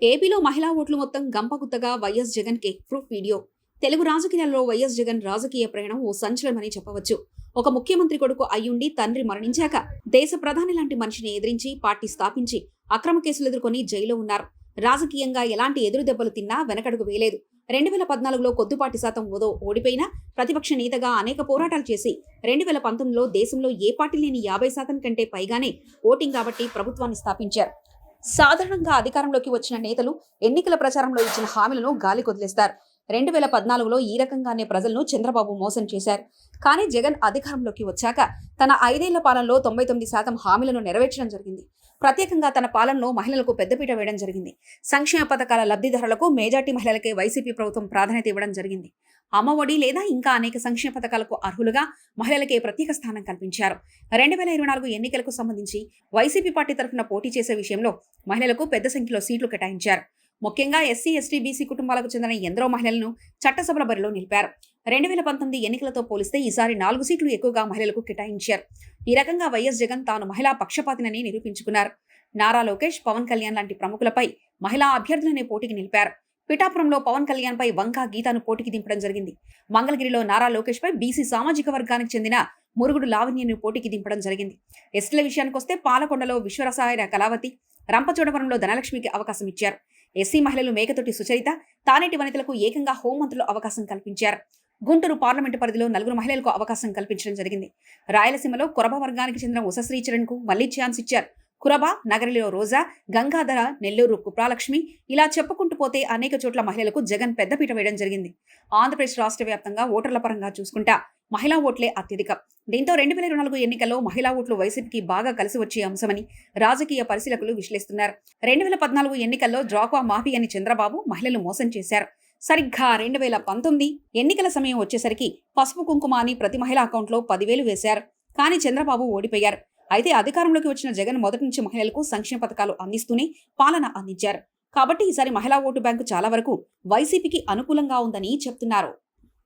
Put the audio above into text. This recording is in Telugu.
ఏపీలో మహిళా ఓట్లు మొత్తం గంపగుత్తగా వైఎస్ జగన్ కే ప్రూఫ్ వీడియో. తెలుగు రాజకీయాల్లో వైఎస్ జగన్ రాజకీయ ప్రయాణం ఓ సంచలనమని చెప్పవచ్చు. ఒక ముఖ్యమంత్రి కొడుకు అయ్యుండి తండ్రి మరణించాక దేశ ప్రధాని లాంటి మనిషిని ఎదిరించి పార్టీ స్థాపించి అక్రమ కేసులు ఎదుర్కొని జైల్లో ఉన్నారు. రాజకీయంగా ఎలాంటి ఎదురు దెబ్బలు తిన్నా వెనకడుగు వేయలేదు. 2014లో కొద్దిపాటి శాతం ఓడిపోయినా ప్రతిపక్ష నేతగా అనేక పోరాటాలు చేసి 2019లో దేశంలో ఏ పార్టీ లేని 50% కంటే పైగానే ఓటింగ్ కాబట్టి ప్రభుత్వాన్ని స్థాపించారు. సాధారణంగా అధికారంలోకి వచ్చిన నేతలు ఎన్నికల ప్రచారంలో ఇచ్చిన హామీలను గాలి కొదిలేస్తారు. 2014లో ఈ రకంగానే ప్రజలను చంద్రబాబు మోసం చేశారు. కానీ జగన్ అధికారంలోకి వచ్చాక తన 5 ఏళ్ల పాలనలో 99% హామీలను నెరవేర్చడం జరిగింది. ప్రత్యేకంగా తన పాలనలో మహిళలకు పెద్దపీట వేయడం జరిగింది. సంక్షేమ పథకాల లబ్ధిదారులకు మెజార్టీ మహిళలకే వైసీపీ ప్రభుత్వం ప్రాధాన్యత ఇవ్వడం జరిగింది. అమ్మఒడి లేదా ఇంకా అనేక సంక్షేమ పథకాలకు అర్హులుగా మహిళలకే ప్రత్యేక స్థానం కల్పించారు. 2024 ఎన్నికలకు సంబంధించి వైసీపీ పార్టీ తరఫున పోటీ చేసే విషయంలో మహిళలకు పెద్ద సంఖ్యలో సీట్లు కేటాయించారు. ముఖ్యంగా ఎస్సీ, ఎస్టీ, బీసీ కుటుంబాలకు చెందిన ఎందరో మహిళలను చట్టసభల బరిలో నిలిపారు. 2019 ఎన్నికలతో పోలిస్తే ఈసారి 4 సీట్లు ఎక్కువగా మహిళలకు కేటాయించారు. ఈ రకంగా వైఎస్ జగన్ తాను మహిళా పక్షపాతినని నిరూపించుకున్నారు. నారా లోకేష్, పవన్ కళ్యాణ్ లాంటి ప్రముఖులపై మహిళా అభ్యర్థులనే పోటీకి నిలిపారు. పిఠాపురంలో పవన్ కళ్యాణ్ పై వంకా గీతాను పోటీకి దింపడం జరిగింది. మంగళగిరిలో నారా లోకేష్ పై బీసీ సామాజిక వర్గానికి చెందిన మురుగుడు లావణ్యను పోటీకి దింపడం జరిగింది. ఎస్టీల విషయానికొస్తే పాలకొండలో విశ్వరసాయన కళావతి, రంపచోడవరంలో ధనలక్ష్మికి అవకాశం ఇచ్చారు. ఎస్సీ మహిళలు మేకతోటి సుచరిత, తానేటి వనితలకు ఏకంగా హోంమంత్రులు అవకాశం కల్పించారు. గుంటూరు పార్లమెంటు పరిధిలో 4 మహిళలకు అవకాశం కల్పించడం జరిగింది. రాయలసీమలో కొరబ వర్గానికి చెందిన ఉషశ్రీచరణ్ కు మళ్లీ ఛాన్స్ ఇచ్చారు. కురబ, నగరిలో రోజా, గంగాధర, నెల్లూరు కుప్రాలక్ష్మి, ఇలా చెప్పుకుంటూ పోతే అనేక చోట్ల మహిళలకు జగన్ పెద్దపీట వేయడం జరిగింది. ఆంధ్రప్రదేశ్ రాష్ట్ర వ్యాప్తంగా ఓటర్ల పరంగా చూసుకుంటా మహిళా ఓట్లే అత్యధికం. దీంతో 2024 ఎన్నికల్లో మహిళా ఓట్లు వైసీపీకి బాగా కలిసి వచ్చే అంశమని రాజకీయ పరిశీలకులు విశ్లేషిస్తున్నారు. 2014 ఎన్నికల్లో డ్రాక్వా మాఫీ అని చంద్రబాబు మహిళలు మోసం చేశారు. సరిగ్గా 2019 ఎన్నికల సమయం వచ్చేసరికి పసుపు కుంకుమ అని ప్రతి మహిళ అకౌంట్లో 10,000 వేశారు. కానీ చంద్రబాబు ఓడిపోయారు. అయితే అధికారంలోకి వచ్చిన జగన్ మొదటి నుంచి మహిళలకు సంక్షేమ పథకాలు అందిస్తూనే పాలన అందించారు. కాబట్టి ఈసారి మహిళా ఓటు బ్యాంకు చాలా వరకు వైసీపీకి అనుకూలంగా ఉందని చెప్తున్నారు.